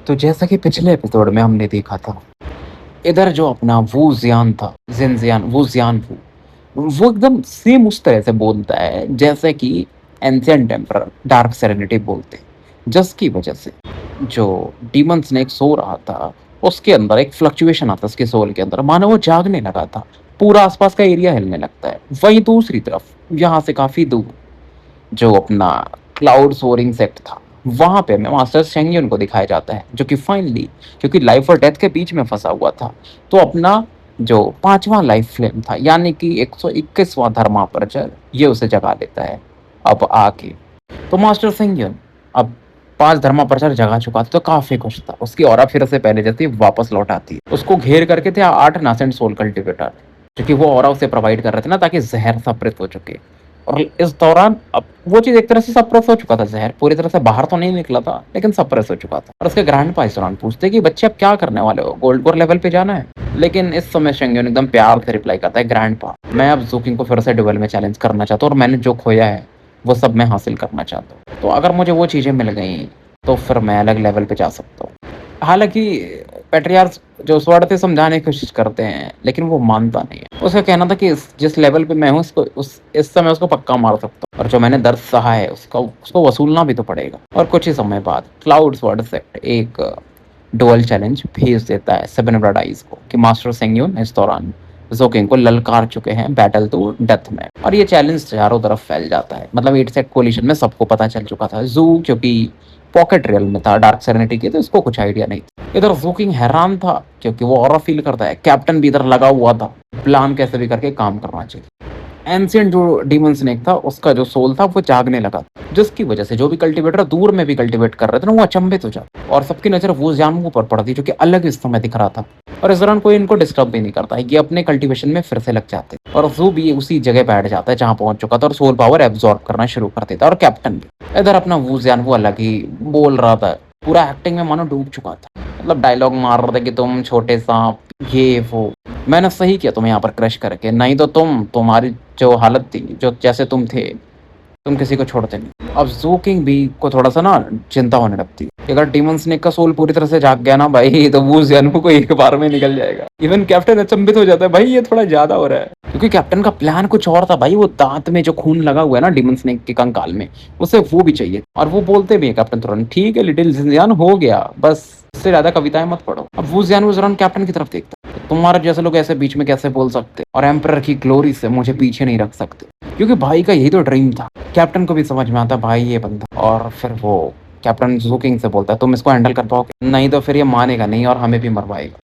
तो जैसा कि पिछले एपिसोड में हमने देखा था, इधर जो अपना वू ज़ियान था, ज़िनज़ियान वू ज़ियान वो एकदम सेम उस तरह से बोलता है जैसे कि एंशिएंट एम्परर डार्क सेरेनिटी बोलते हैं। जिसकी वजह से जो डीमन स्नेक सो रहा था, उसके अंदर एक फ्लक्चुएशन आता है उसके सोल के अंदर, मानो वो जागने लगा था। पूरा आसपास का एरिया हिलने लगता है। वहीं दूसरी तरफ, यहाँ से काफ़ी दूर, जो अपना क्लाउड सोरिंग सेक्ट था, वहां पे हमें मास्टर शेंगियन को दिखाया जाता है, जो कि फाइनली, क्योंकि लाइफ और डेथ के बीच में फंसा हुआ था, तो अपना जो पांचवा लाइफ फ्लेम था, यानी कि 121वां धर्मापर्चर, ये उसे जगा लेता है अब आके। तो मास्टर शेंगियन अब 5 धर्मापर्चर जगा चुका था, तो काफी खुश था। उसकी ऑरा फिर से पहले जैसी वापस लौट आती है। उसको घेर करके थे 8 नासेंट सोल कल्टिवेटर, जो कि वो ऑरा उसे प्रोवाइड कर रहे थे ना, ताकि जहर सप्रेस हो चुके। और इस दौरान अब वो चीज़ एक तरह से सप्रेस हो चुका था। ज़हर पूरी तरह से बाहर तो नहीं निकला था, लेकिन सप्रेस हो चुका था। और उसके ग्रैंडपा इस दौरान पूछते कि बच्चे अब क्या करने वाले हो, गोल्ड कोर लेवल पे जाना है? लेकिन इस समय शेंगियन एकदम प्यार से रिप्लाई करता है, ग्रैंडपा, मैं अब ज़ूकिंग को फिर से डुएल में चैलेंज करना चाहता हूँ, और मैंने जो खोया है वो सब मैं हासिल करना चाहता हूँ। तो अगर मुझे वो चीज़ें मिल गई तो फिर मैं अलग लेवल पे जा सकता हूँ। हालाँकि पैट्रियार्क्स जो स्वर्ण थे समझाने की कोशिश करते हैं, लेकिन वो मानता नहीं है। उसका कहना था कि जिस लेवल पे मैं हूँ, इसको उस इस समय उसको पक्का मार सकता हूँ, और जो मैंने दर्द सहा है उसका उसको वसूलना भी तो पड़ेगा। और कुछ ही समय बाद क्लाउड स्वॉर्ड सेक्ट एक डुअल चैलेंज भेज देता है सेवन ब्लड आइज को, कि मास्टर सेंग्यून इस दौरान ज़ोकिंग को ललकार चुके हैं बैटल टू डेथ में। और ये चैलेंज चारों तरफ फैल जाता है। मतलब 8 सेट कोलिशन में सबको पता चल चुका था। जू क्योंकि पॉकेट रियल में था डार्क सेरेनिटी के, तो इसको कुछ आइडिया नहीं था। इधर ज़ोकिंग हैरान था, क्योंकि वो ऑरा फील करता है। कैप्टन भी इधर लगा हुआ था, प्लान कैसे भी करके काम करना चाहिए। एंशिएंट जो डीमन स्नेक था, उसका जो सोल था वो जागने लगा, जिसकी वजह से जो भी कल्टीवेटर दूर में भी कल्टीवेट कर रहे थे ना, वो अचंभित हो जाते, और सबकी नजर वो जानवू पर पड़ती, जो कि अलग इस समय दिख रहा था। और इस दौरान कोई इनको डिस्टर्ब भी नहीं करता, ये अपने कल्टीवेशन में फिर से लग जाते, और जू भी उसी जगह बैठ जाता है जहां पहुंच चुका था, और सोल पावर एब्जॉर्ब करना शुरू कर देता। और कैप्टन भी इधर अपना वो जानवू अलग ही बोल रहा था, पूरा एक्टिंग में मानो डूब चुका था। मतलब डायलॉग मार रहे थे कि तुम छोटे सांप, ये वो, मैंने सही किया तुम्हें यहाँ पर क्रश करके, नहीं तो तुम्हारी जो हालत थी, जो जैसे तुम थे, तुम किसी को छोड़ते नहीं। अब जू किंग भी को थोड़ा सा ना चिंता होने लगती है कि अगर डीमन स्नेक का सोल पूरी तरह से जाग गया ना भाई, तो वो जानवू को एक बार में निकल जाएगा। इवन कैप्टन अचंभित हो जाता है, भाई ये थोड़ा ज्यादा हो रहा है, क्योंकि कैप्टन का प्लान कुछ और था भाई। वो दांत में जो खून लगा हुआ है ना डीमन स्नेक के कंकाल में, उसे वो भी चाहिए। और वो बोलते भी है कैप्टन तुरंत, ठीक है लिटिल जियान, हो गया, बस इससे ज्यादा कविताएं मत पढ़ो। अब वो जियान उस दौरान कैप्टन की तरफ देखता है, तुम्हारे जैसे लोग ऐसे बीच में कैसे बोल सकते, और एम्परर की ग्लोरी से मुझे पीछे नहीं रख सकते, क्योंकि भाई का यही तो ड्रीम था। कैप्टन को भी समझ में आता भाई ये बंदा, और फिर वो कैप्टन ज़ूकिंग से बोलता है, तुम इसको हैंडल कर पाओगे? नहीं तो फिर ये मानेगा नहीं और हमें भी मरवाएगा।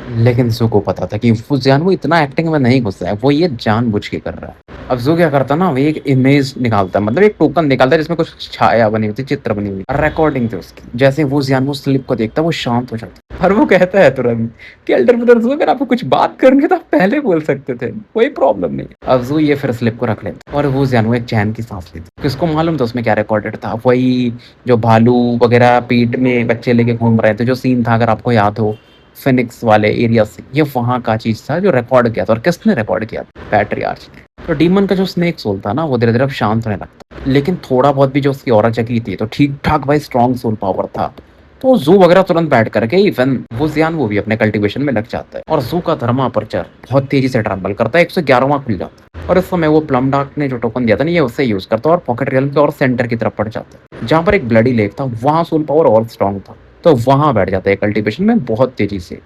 लेकिन जू को पता था कि वो जान वो इतना एक्टिंग में नहीं घुसा है, वो ये जानबूझ के कर रहा है। अब जू क्या करता ना, वो एक इमेज निकालता है, मतलब एक टोकन निकालता है जिसमें कुछ छाया बनी हुई थी, चित्र बनी हुई, रिकॉर्डिंग थी उसकी। जैसे वो जियान वो स्लिप को देखता है, वो शांत हो जाता है, और वो कहता है तुरंत कि एल्डर ब्रदर्स, अगर आपको कुछ बात करनी तो आप पहले बोल सकते थे, कोई प्रॉब्लम नहीं। अब जू ये फिर स्लिप को रख लेता, और वो जियान वो एक चैन की सांस लेती। किसको मालूम था उसमें क्या रिकॉर्डेड था? वही जो भालू वगैरह पीठ में बच्चे लेके घूम रहे थे, जो सीन था, अगर आपको याद हो फिनिक्स वाले एरिया से, ये वहां का चीज था जो रिकॉर्ड किया था। और किसने रिकॉर्ड किया? पैट्रियार्च ने। तो डीमन का जो स्नेक सोल था ना, वो धीरे धीरे अब शांत होने लगता, लेकिन थोड़ा बहुत भी जो उसकी ऑरा जगी थी, तो ठीक ठाक भाई स्ट्रॉन्ग सोल पावर था। तो जू वगैरह तुरंत बैठ करके इवन वो जियान वो भी अपने कल्टीवेशन में लग जाता है, और जू का धर्मा अपर्चर बहुत तेजी से ट्रैवल करता है, 111वां खुल जाता है। और इस समय वो प्लम डार्क ने जो टोकन दिया था ना, ये उससे यूज करता है, और पॉकेट रियल के और सेंटर की तरफ पड़ जाता है, जहां पर एक ब्लडी लेक था, वहां सोल पावर और स्ट्रॉन्ग था, तो वहां बैठ जाता है कल्टीवेशन में बहुत तेजी से।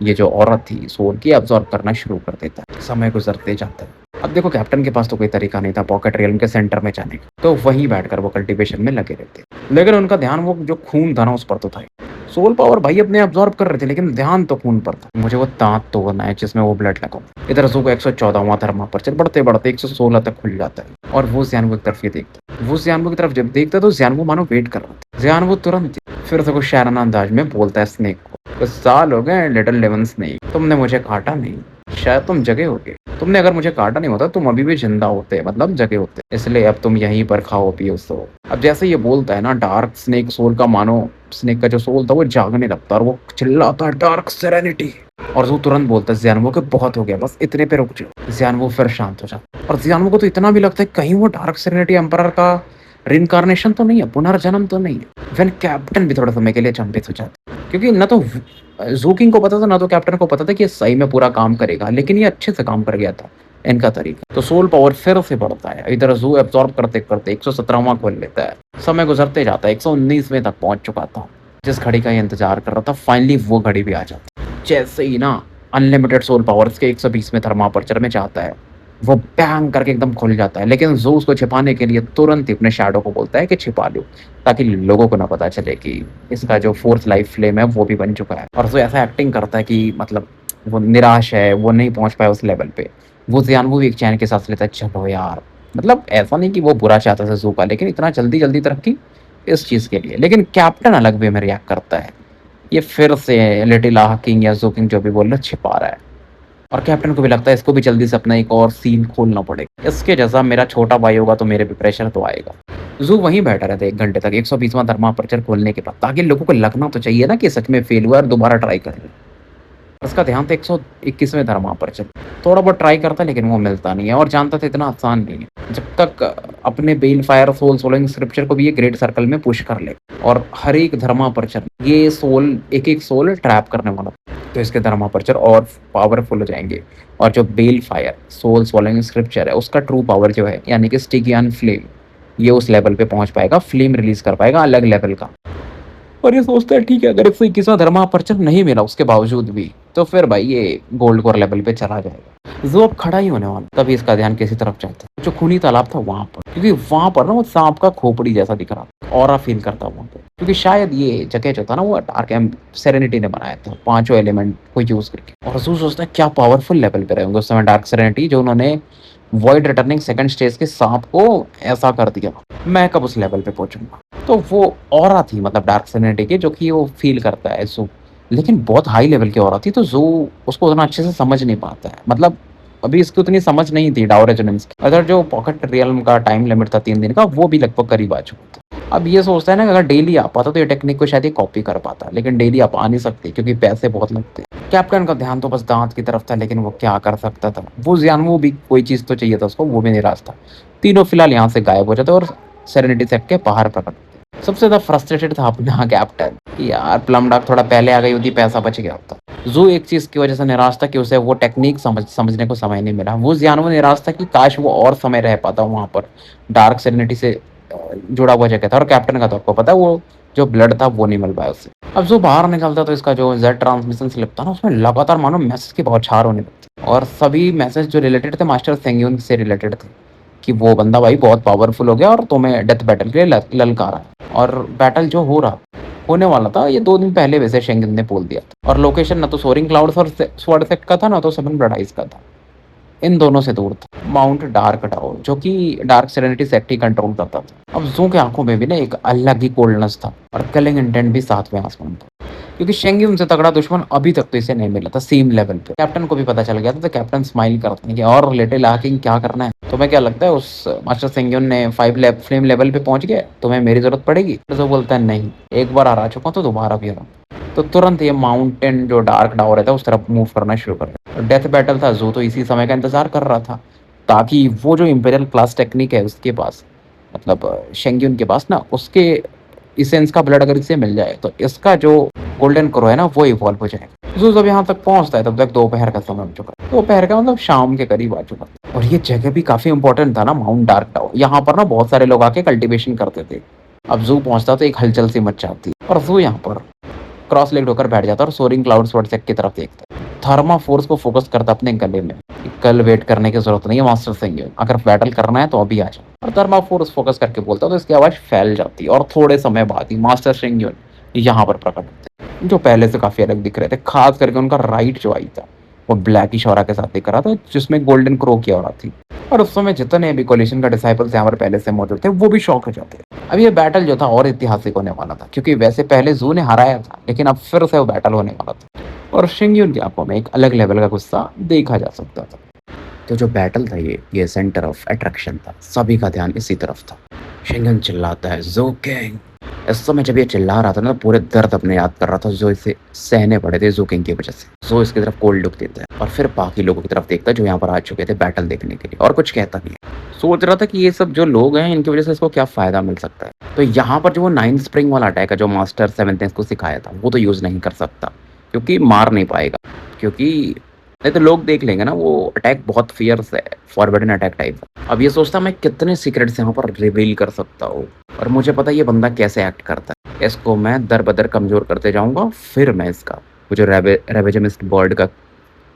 ये जो औरत थी सोल की अब्सॉर्ब करना शुरू कर देता है, समय गुजरते जाता है। अब देखो कैप्टन के पास तो कोई तरीका नहीं था पॉकेट रियल्म के सेंटर में जाने का, तो वहीं बैठकर वो कल्टीवेशन में लगे रहते, लेकिन उनका ध्यान वो जो खून था ना उस पर तो था। सोल पावर भाई अपने अब्सॉर्ब कर रहे थे, लेकिन ध्यान तो खून पर था। मुझे वो दांत तोड़ना है जिसमें वो ब्लड लगा। इधर जू को 114वां धर्मापर्चर बढ़ते बढ़ते 116 तक खुल जाता है, और वो जियानवू की तरफ ये देखता है। वो जियानवू की तरफ जब देखता है, तो जियानवू मानो वेट कर रहा था। जियानवू तुरंत फिर से कुछ शायराना अंदाज में बोलता है स्नेक को, कुछ साल हो गए लिटिल लेमन स्नेक, तुमने मुझे काटा नहीं, शायद तुम जगे होगे। तुमने अगर मुझे काटा नहीं होता, तुम अभी भी जिंदा होते, मतलब जगे होते, इसलिए अब तुम यहीं पर खाओ पियो सो। अब जैसे ये बोलता है ना, डार्क स्नेक सोल का मानो स्नेक का जो सोल था वो जागने लगता, और वो चिल्लाता है डार्क सेरेनिटी। और वो तुरंत बोलता है जियानवू के बहुत हो गया, बस इतने पे रुक जाओ। जियानवू फिर शांत हो जाता, और जियानवू को तो इतना भी लगता है कहीं वो डार्क सेरेनिटी एम्परर का रिनकारनेशन तो नहीं है, पुनर्जन्म तो नहीं है। वेन कैप्टन भी थोड़ा समय के लिए अचंभित हो जाता है, क्योंकि ना तो ज़ू किंग को पता था, ना तो कैप्टन को पता था कि ये सही में पूरा काम करेगा, लेकिन ये अच्छे से काम कर गया था इनका तरीका। तो सोल पावर फिर से बढ़ता है। इधर ज़ू एब्ज़ॉर्ब करते-करते 117वाँ खोल लेता है। समय गुज़रते जाता है, 119वें तक पहुँच चुका था। जिस घड़ी का ये इंतज़ार कर रहा था, फाइनली वो घड़ी भी आ जाती है। जैसे ही ना अनलिमिटेड सोल पावर्स के 120वें थर्मापर्चर में चाहता है, वो बैंग करके एकदम खुल जाता है। लेकिन ज़ू उसको छिपाने के लिए तुरंत ही अपने शैडो को बोलता है कि छिपा लो, ताकि लोगों को ना पता चले कि इसका जो फोर्थ लाइफ फ्लेम है वो भी बन चुका है। और ज़ू ऐसा एक्टिंग करता है कि मतलब वो निराश है, वो नहीं पहुँच पाया उस लेवल पे। वो ज़ियानवू भी एक चैन की साँस लेता है, चलो यार। मतलब ऐसा नहीं कि वो बुरा चाहता था ज़ू का, लेकिन इतना जल्दी-जल्दी तरक्की इस चीज़ के लिए। लेकिन कैप्टन अलग वे में रिएक्ट करता है। ये फिर से लिटिल आह किंग या ज़ू किंग जो भी बोल रहे हैं, छिपा रहा है। और कैप्टन को भी लगता है इसको भी जल्दी से अपना एक और सीन खोलना पड़ेगा। इसके जैसा मेरा छोटा भाई होगा तो मेरे पे प्रेशर तो आएगा। ज़ू वहीं बैठा रहता है 1 घंटे तक 120वाँ थर्मापर्चर खोलने के बाद, ताकि लोगों को लगना तो चाहिए ना कि सच में फेल हुआ है और दोबारा ट्राई कर ले। उसका ध्यान था 121वें थर्मापर्चर। थोड़ा बहुत ट्राई करता है लेकिन वो मिलता नहीं है, और जानता था इतना आसान नहीं है। जब तक अपने बेल फायर सोल सोलिंग स्क्रिप्चर को भी ये ग्रेट सर्कल में पुश कर ले, और हर एक धर्मापर्चर ये सोल एक-एक सोल ट्रैप करने वाला। तो इसके धर्मापर्चर और पावरफुल हो जाएँगे, और जो बेल फायर सोल सोलिंग स्क्रिप्चर है उसका ट्रू पावर जो है, यानी कि स्टिगियन फ्लेम, ये उस लेवल पे पहुँच पाएगा, फ्लेम रिलीज़ कर पाएगा अलग लेवल का। और ये सोचता है ठीक है, अगर 121वाँ धर्मापर्चर नहीं मिला उसके बावजूद भी, तो फिर भाई ये गोल्ड कोर लेवल पे चला जाएगा। ज़ो अब खड़ा ही होने वाला, तभी इसका ध्यान किसी तरफ जाता है। जो खूनी तालाब था वहाँ पर, क्योंकि वहाँ पर ना वो साँप का खोपड़ी जैसा दिख रहा था, ऑरा फ़ील करता वहाँ पे। क्योंकि शायद ये जगह जो था ना वो डार्क सेरेनिटी ने बनाया था, पाँचों एलिमेंट को यूज़ करके। और ज़ो सोचता है क्या पावरफुल लेवल पे रहे होंगे उस समय डार्क सेरेनिटी, जो उन्होंने वॉइड रिटर्निंग सेकंड स्टेज के साँप को ऐसा कर दिया। मैं कब उस लेवल पे पहुँचूँगा? तो वो ऑरा थी, मतलब डार्क सेरेनिटी की, जो कि वो फ़ील करता है ज़ू। लेकिन बहुत हाई लेवल की ऑरा थी, तो ज़ू उसको उतना अच्छे से समझ नहीं पाता है। मतलब अभी इसकी उतनी समझ नहीं थी डाउ रेजोनेंस की। अगर जो पॉकेट रियल्म का टाइम लिमिट था 3 दिन का, वो भी लगभग करीब आ चुका था। अब ये सोचता है ना कि अगर डेली आ पाता तो ये टेक्निक को शायद ये कॉपी कर पाता, लेकिन डेली आप आ नहीं सकते क्योंकि पैसे बहुत लगते हैं। कैप्टन का ध्यान तो बस दाँत की तरफ था, लेकिन वो क्या कर सकता था? वो ज़ियानवू भी कोई चीज़ तो चाहिए था उसको, वो भी निराश था। तीनों फिलहाल यहाँ से गायब हो जाते और सेरेनिटी सेक्ट के बाहर प्रकट होते। सबसे ज़्यादा फ्रस्ट्रेटेड था अपना कैप्टन कि यार प्लम डॉग थोड़ा पहले आ गई होती, पैसा बच गया होता। ज़ू एक चीज़ की वजह से निराश था कि उसे वो टेक्नीक समझने को समय नहीं मिला। वो ज़ियानवू निराश था कि काश वो और समय रह पाता वहाँ पर, डार्क सेरेनिटी से जुड़ा हुआ जगह था। और कैप्टन का तो आपको पता है वो जो ब्लड था वो नहीं मिल पाया उससे। अब जो बाहर निकलता तो इसका जो जेड ट्रांसमिशन स्लिप था ना, उसमें लगातार मानो मैसेज की बौछार होने लगती, और सभी मैसेज जो रिलेटेड थे मास्टर सेंग्यून से रिलेटेड थे कि वो बंदा भाई बहुत पावरफुल हो गया और तुम्हें डेथ बैटल के लिए ललकारा है। और बैटल जो होने वाला था ये 2 दिन पहले वैसे शेंगन ने बोल दिया था। और लोकेशन ना तो सोरिंग क्लाउड्स और स्वॉर्ड इफेक्ट का था, ना तो सेवन ब्लड आइज का था। इन दोनों से दूर था माउंट डार्क टावर, जो कि डार्क सेरेनिटी सेक्ट ही कंट्रोल करता था। अब ज़ू की आंखों में भी ना एक अलग ही कोल्डनेस था, और किलिंग इंटेंट भी सातवें आसमान था। क्योंकि शेंगी उनसे तगड़ा दुश्मन अभी तक तो इसे नहीं मिला था सेम लेवल पे। कैप्टन को भी पता चल गया था, तो कैप्टन स्माइल करते हैं कि और लिटिल आकिंग क्या करना है? तुम्हें क्या लगता है उस मास्टर सेंग्यून ने 5 फ्लेम लेवल पे पहुंच गया? तुम्हें मेरी जरूरत पड़ेगी? तो बोलता है नहीं, एक बार हरा चुका हूं तो दोबारा भी हरा। तो तुरंत ये माउंटेन जो डार्क टावर था उस तरफ मूव करना शुरू कर दिया। डेथ बैटल था, ज़ू तो इसी समय का इंतजार कर रहा था, ताकि वो जो इंपीरियल क्लास टेक्निक है उसके पास, मतलब शेंग्यून के पास ना, उसके इसेंस का ब्लड अगर इसे मिल जाए तो इसका जो गोल्डन क्रो है ना वो इवॉल्व हो जाएगा। ज़ू जब यहाँ तक पहुँचता है तब तक दोपहर का समय हो चुका है। दोपहर का मतलब शाम के करीब आ चुका था। और ये जगह भी काफ़ी इंपॉर्टेंट था ना, माउंट डार्क टावर। यहाँ पर ना बहुत सारे लोग आके कल्टीवेशन करते थे। अब ज़ू पहुँचता तो एक हलचल सी मच जाती, और ज़ू यहाँ पर क्रॉस लेग्ड होकर बैठ जाता और सोरिंग क्लाउड वर्डसेक की तरफ देखता है। थर्मा फोर्स को फोकस करता अपने गले में। कल वेट करने की जरूरत नहीं है मास्टर सेंग्यून, अगर बैटल करना है तो अभी आ जाओ। और थर्मा फोर्स फोकस करके बोलता तो इसकी आवाज फैल जाती, और थोड़े समय बाद ही मास्टर सेंग्यून यहाँ पर प्रकट होते, जो पहले से काफी अलग दिख रहे थे। खास करके उनका राइट जो आई था वो ब्लैकिश ऑरा के साथ दिख रहा था, जिसमें गोल्डन क्रो की ऑरा थी। और उस समय जितने भी कोलिशन का डिसाइपल्स यहाँ पर पहले से मौजूद थे वो भी शॉक हो जाते। अब ये बैटल जो था और ऐतिहासिक होने वाला था, क्योंकि वैसे पहले ज़ू ने हराया था, लेकिन अब फिर से वो बैटल होने वाला था। और शिंग्यून की आंखों में एक अलग लेवल का गुस्सा देखा जा सकता था। तो जो बैटल था ये सेंटर ऑफ अट्रैक्शन था, सभी का ध्यान इसी तरफ था। शिंग्यून चिल्लाता है ज़ू किंग। इस समय जब ये चिल्ला रहा था ना, पूरे दर्द अपने याद कर रहा था जो इसे सहने पड़े थे ज़ू किंग की वजह से। ज़ू इसकी तरफ कोल्ड लुक देता है और फिर बाकी लोगों की तरफ देखता है जो यहाँ पर आ चुके थे बैटल देखने के लिए, और कुछ कहता नहीं है। सोच रहा था कि ये सब जो लोग हैं इनकी वजह से इसको क्या फ़ायदा मिल सकता है। तो यहाँ पर जो वो 9 स्प्रिंग वाला अटैक है जो मास्टर 7th ने इसको सिखाया था, वो तो यूज़ नहीं कर सकता, क्योंकि मार नहीं पाएगा। क्योंकि नहीं तो लोग देख लेंगे ना, वो अटैक बहुत फ़ियर्स है, फॉरबिडन अटैक टाइप। अब ये सोचता मैं कितने सीक्रेट्स यहाँ पर रिवील कर सकता हूँ, और मुझे पता है ये बंदा कैसे एक्ट करता है। इसको मैं दर-बदर कमज़ोर करते जाऊँगा, फिर मैं इसका वो जो रेविजमिस्ट बर्ड का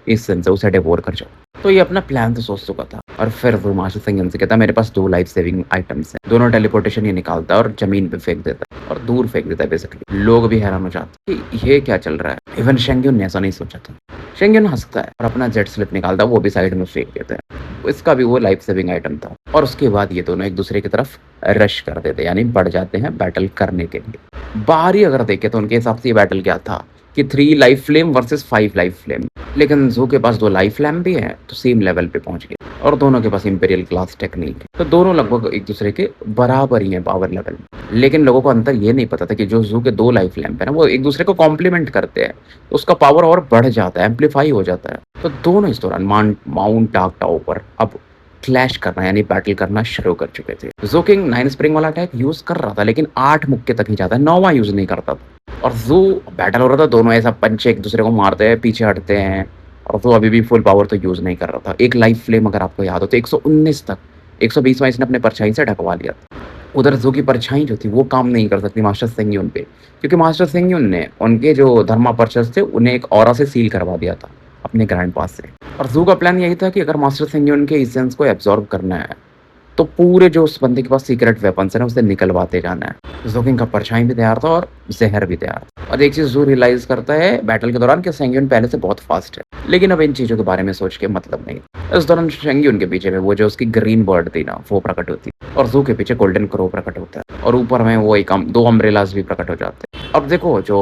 एसेंस है उसे डेवोर कर जाऊँ। तो ये अपना प्लान तो सोच चुका था, और फिर वो मास्टर सिंह से कहता है मेरे पास 2 लाइफ सेविंग आइटम्स हैं। दोनों टेलीपोर्टेशन ये निकालता है और ज़मीन पे फेंक देता है, और दूर फेंक देता है बेसिकली। लोग भी हैरान हो जाते हैं कि ये क्या चल रहा है। इवन शेंग्यून ने ऐसा नहीं सोचा था। शेंग्यून हँसता है और अपना जेट स्लिप निकालता है, वो भी साइड में फेंक देता है। इसका भी वो लाइफ सेविंग आइटम था, और उसके बाद ये दोनों एक दूसरे की तरफ रश कर देते हैं, यानी बढ़ जाते हैं बैटल करने के लिए। बाहर ही अगर देखें तो उनके हिसाब से ये बैटल क्या था कि 3 life flame versus 5 life flame. लेकिन ज़ू के पास 2 लाइफ लैम्प भी हैं, तो सेम लेवल पे पहुंच गए, और दोनों के पास इंपीरियल क्लास टेक्निक है, तो दोनों लगभग एक दूसरे के बराबर ही हैं पावर लेवल में। लेकिन लोगों को अंतर ये नहीं पता था कि जो ज़ू के 2 लाइफ लैम्प है ना, वो एक दूसरे को कॉम्प्लीमेंट करते हैं, तो उसका पावर और बढ़ जाता है, एम्पलीफाई हो जाता है। तो दोनों इस दौरान माउंट टाक टाओ पर अब क्लैश करना यानी बैटल करना शुरू कर चुके थे। ज़ू किंग 9 स्प्रिंग वाला अटैक यूज कर रहा था, लेकिन 8 मुक्के तक ही जाता है, 9वां यूज नहीं करता था। और ज़ू बैटल हो रहा था, दोनों ऐसा पंचे एक दूसरे को मारते हैं, पीछे हटते हैं, और वो अभी भी फुल पावर तो यूज़ नहीं कर रहा था। एक लाइफ फ्लेम अगर आपको याद हो तो 119 तक, 120 में इसने अपने परछाई से ढकवा लिया था। उधर ज़ू की परछाई जो थी वो काम नहीं कर सकती मास्टर सेंग्यून पे, क्योंकि मास्टर सेंग्यून ने उनके जो धर्मा पर्चर्स थे उन्हें एक ऑरा से सील करवा दिया था अपने ग्रैंड पास से। और ज़ू का प्लान यही था कि अगर मास्टर सेंग्यून के एसेंस को एब्ज़ॉर्ब करना है, तो पूरे जो उस बंदे के पास सीक्रेट वेपन्स है ना, उसे निकलवाते जाना है। ज़ू किंग का परछाई भी तैयार था और ज़हर भी तैयार था। और एक चीज़ ज़ू रियलाइज़ करता है बैटल के दौरान कि सेंग्यून पहले से बहुत फास्ट है, लेकिन अब इन चीज़ों के बारे में सोच के मतलब नहीं। इस दौरान सेंग्यून के पीछे में वो जो उसकी ग्रीन बर्ड थी ना, वो प्रकट होती है, और ज़ू के पीछे गोल्डन क्रो प्रकट होता है, और ऊपर में वो 2 अम्ब्रेलास भी प्रकट हो जाते हैं। अब देखो जो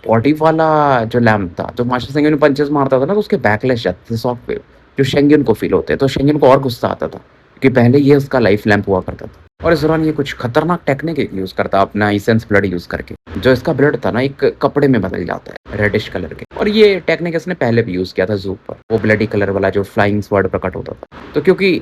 बॉडी वाला जो लैम्प था, जो मास्टर सेंग्यून पंचेस मारता था ना, तो उसके बैकलैश जाते थे, सॉफ्ट वेव, जो शेंग्यून को फील होते हैं। तो शेंग्यून को और गुस्सा आता था कि पहले ये उसका लाइफ लैंप हुआ करता था, और इस दौरान ये कुछ खतरनाक टेक्निक यूज़ करता अपना इसेंस ब्लड यूज़ करके। जो इसका ब्लड था ना, एक कपड़े में बदल जाता है रेडिश कलर के, और ये टेक्निक इसने पहले भी यूज़ किया था ज़ू पर, वो ब्लडी कलर वाला जो फ्लाइंग स्वर्ड प्रकट होता था। तो क्योंकि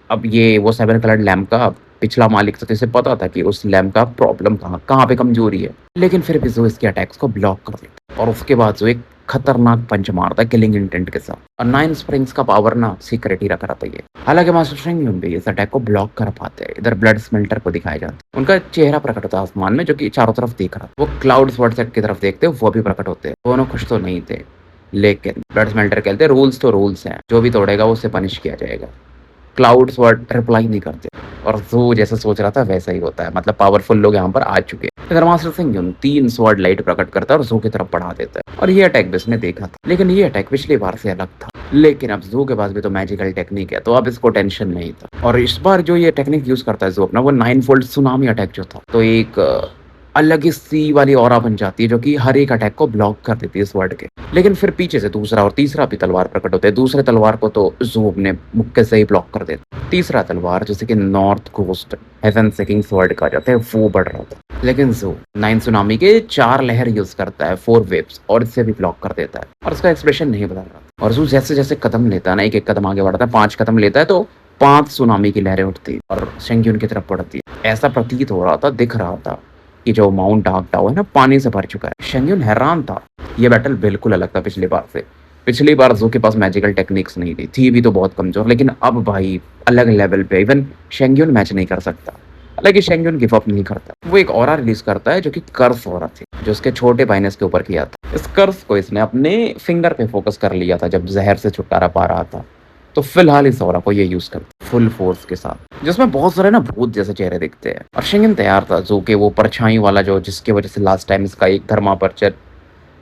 अब ये वो 7 कलर्ड लैंप का पिछला मालिक था, तो इसे पता था कि उस लैंप का प्रॉब्लम कहाँ पे कमजोरी है, लेकिन फिर भी ज़ू इसके अटैक्स को ब्लॉक कर देता, और उसके बाद जो एक खतरनाक पंच मारता है किलिंग इंटेंट के साथ। और 9 स्प्रिंग्स का पावर ना सीक्रेट ही रखा रहता है। हालांकि मास्टर शेंग्यून भी इस अटैक को ब्लॉक कर पाते हैं। इधर ब्लड स्मेल्टर को दिखाया जाता है, उनका चेहरा प्रकट होता है आसमान में, जो कि चारों तरफ देख रहा। वो क्लाउड स्वॉर्ड सेट की तरफ देखते वो भी प्रकट होते हैं। दोनों खुश तो नहीं थे, लेकिन ब्लड स्मेल्टर कहते रूल्स तो रूल्स हैं, जो भी तोड़ेगा उसे पनिश किया जाएगा। क्लाउड स्वॉर्ड रिप्लाई नहीं करते, और ज़ू जैसा सोच रहा था वैसा ही होता है, मतलब पावरफुल लोग यहाँ पर आ चुके हैं। इधर मास्टर सेंग्यून 3 स्वॉर्ड लाइट प्रकट करता है और ज़ू की तरफ बढ़ा देता है, और ये अटैक भी इसने देखा था, लेकिन ये अटैक पिछली बार से अलग था। लेकिन अब ज़ू के पास भी तो मैजिकल टेक्निक है, तो अब इसको टेंशन नहीं था। और इस बार जो ये टेक्निक यूज करता है ज़ू अपना, वो 9 फोल्ड सुनामी अटैक जो था, तो एक अलग ही सी वाली ऑरा बन जाती है, जो कि हर एक अटैक को ब्लॉक कर देती है स्वॉर्ड के। लेकिन फिर पीछे से दूसरा और तीसरा भी तलवार प्रकट होते हैं। दूसरे तलवार को तो ज़ू अपने मुक्के से ही ब्लॉक कर देता। तीसरा तलवार जैसे कि नॉर्थ कोस्ट हेवन सेकिंग स्वॉर्ड कहा जाता है, वो बढ़ रहा था, लेकिन ज़ू 9 सुनामी के 4 लहर यूज करता है, 4 वेव्स, और इससे भी ब्लॉक कर देता है, और उसका एक्सप्रेशन नहीं बदल रहा। और ज़ू जैसे जैसे कदम लेता है ना, एक कदम आगे बढ़ता है, 5 कदम लेता है, तो 5 सुनामी की लहरें उठती और शेंग्यून की तरफ बढ़ती है। ऐसा प्रतीत हो रहा था, दिख रहा था कि जो माउंट डार्क टावर है ना, पानी से भर चुका है। शेंग्यून हैरान था, ये बैटल बिल्कुल अलग था पिछली बार से। पिछली बार ज़ू के पास मैजिकल टेक्निक्स नहीं थी भी तो बहुत कमजोर, लेकिन अब भाई अलग लेवल पे इवन शेंग्यून मैच नहीं कर सकता। हालांकि शेंग्यून गिव अप नहीं करता, वो एक ऑरा रिलीज करता है जो कि कर्स ऑरा थी, जो उसके छोटे भाई ने इसके ऊपर किया था। इस कर्स को इसने अपने फिंगर पे फोकस कर लिया था जब जहर से छुटकारा पा रहा था। तो फिलहाल इस ऑरा को ये यूज करता फुल फोर्स के साथ, जिसमें बहुत सारे ना भूत जैसे चेहरे दिखते हैं। और शेंग्यून तैयार था ज़ू के वो परछाई वाला, जो जिसकी वजह से लास्ट टाइम इसका एक धर्मा पर्चर